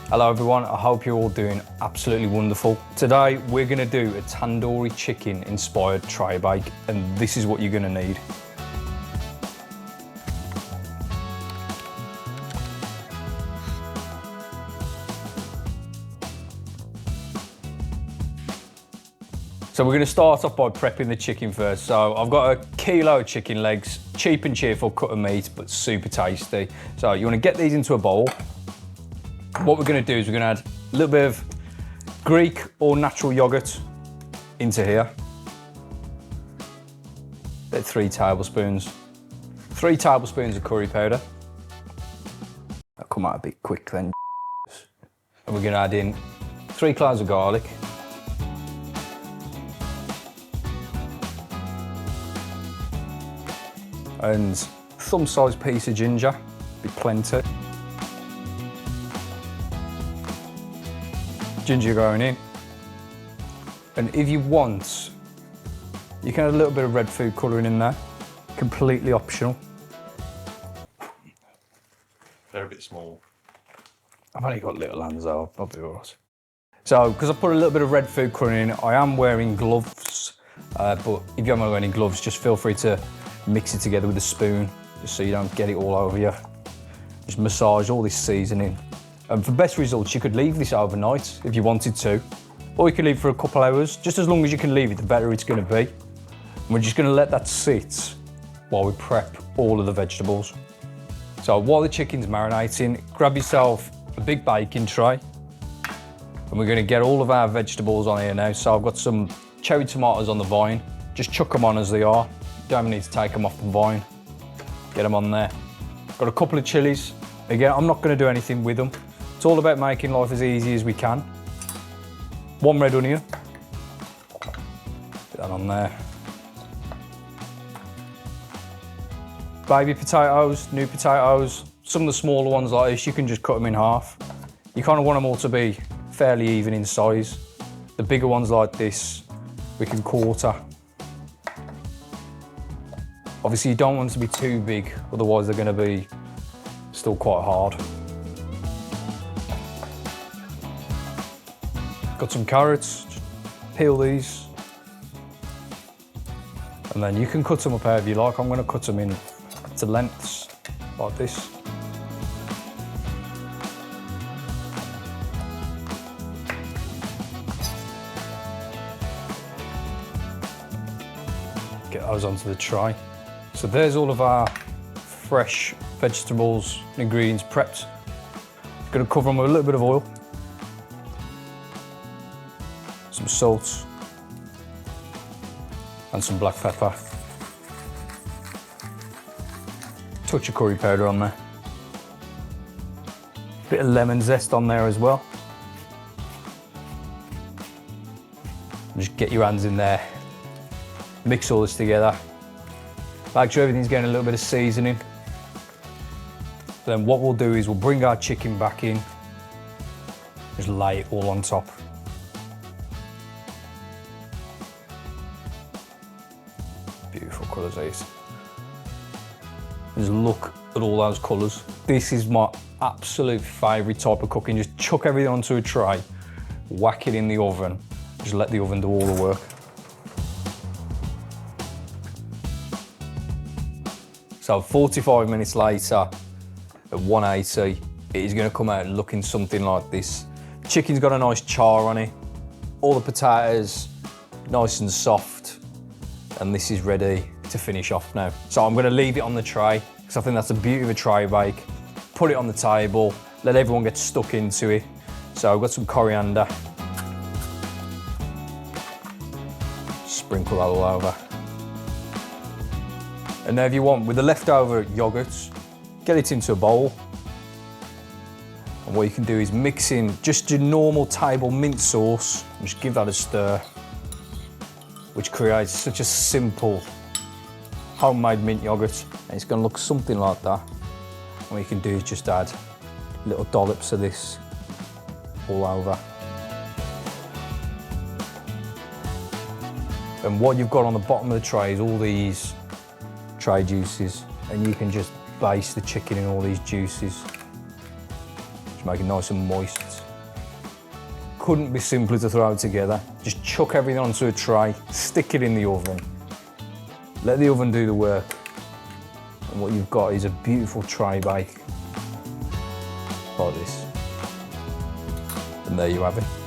Hello everyone, I hope you're all doing absolutely wonderful. Today we're going to do a tandoori chicken inspired tray bake, and this is what you're going to need. So we're going to start off by prepping the chicken first. So I've got a kilo of chicken legs, cheap and cheerful cut of meat, but super tasty. So you want to get these into a bowl. What we're going to do is we're going to add a little bit of Greek or natural yogurt into here. About 3 tablespoons. 3 tablespoons of curry powder. That'll come out a bit quick then. And we're going to add in 3 cloves of garlic. And thumb-sized piece of ginger, be plenty. Ginger going in. And if you want, you can add a little bit of red food colouring in there. Completely optional. They're a bit small. I've only got little hands though, I'll be alright. So, because I put a little bit of red food colouring in, I am wearing gloves. But if you haven't got any gloves, just feel free to mix it together with a spoon, just so you don't get it all over you. Just massage all this seasoning. And for best results, you could leave this overnight if you wanted to, or you could leave it for a couple hours. Just as long as you can leave it, the better it's going to be. And we're just going to let that sit while we prep all of the vegetables. So while the chicken's marinating, grab yourself a big baking tray, and we're going to get all of our vegetables on here now. So I've got some cherry tomatoes on the vine. Just chuck them on as they are. Don't need to take them off the vine. Get them on there. Got a couple of chilies. Again, I'm not going to do anything with them. It's all about making life as easy as we can. 1 red onion. Put that on there. Baby potatoes, new potatoes. Some of the smaller ones like this, you can just cut them in half. You kind of want them all to be fairly even in size. The bigger ones like this, we can quarter. Obviously, you don't want them to be too big, otherwise they're going to be still quite hard. Got some carrots, just peel these. And then you can cut them up however you like. I'm going to cut them into lengths, like this. Get those onto the tray. So there's all of our fresh vegetables and ingredients prepped. Going to cover them with a little bit of oil. Some salt and some black pepper. Touch of curry powder on there. Bit of lemon zest on there as well. Just get your hands in there. Mix all this together. Make sure everything's getting a little bit of seasoning. Then what we'll do is we'll bring our chicken back in. Just lay it all on top. Beautiful colours these. Just look at all those colours. This is my absolute favourite type of cooking. Just chuck everything onto a tray, whack it in the oven, just let the oven do all the work. So 45 minutes later, at 180, it is going to come out looking something like this. Chicken's got a nice char on it, all the potatoes nice and soft, and this is ready to finish off now. So I'm going to leave it on the tray, because I think that's the beauty of a tray bake. Put it on the table, let everyone get stuck into it. So I've got some coriander. Sprinkle that all over. And now if you want, with the leftover yogurt, get it into a bowl. And what you can do is mix in just your normal table mint sauce, and just give that a stir, which creates such a simple homemade mint yogurt. And it's going to look something like that. And what you can do is just add little dollops of this all over. And what you've got on the bottom of the tray is all these tray juices, and you can just baste the chicken in all these juices. Just make it nice and moist. Couldn't be simpler to throw it together. Just chuck everything onto a tray, stick it in the oven, let the oven do the work, and what you've got is a beautiful tray bake like this. And there you have it.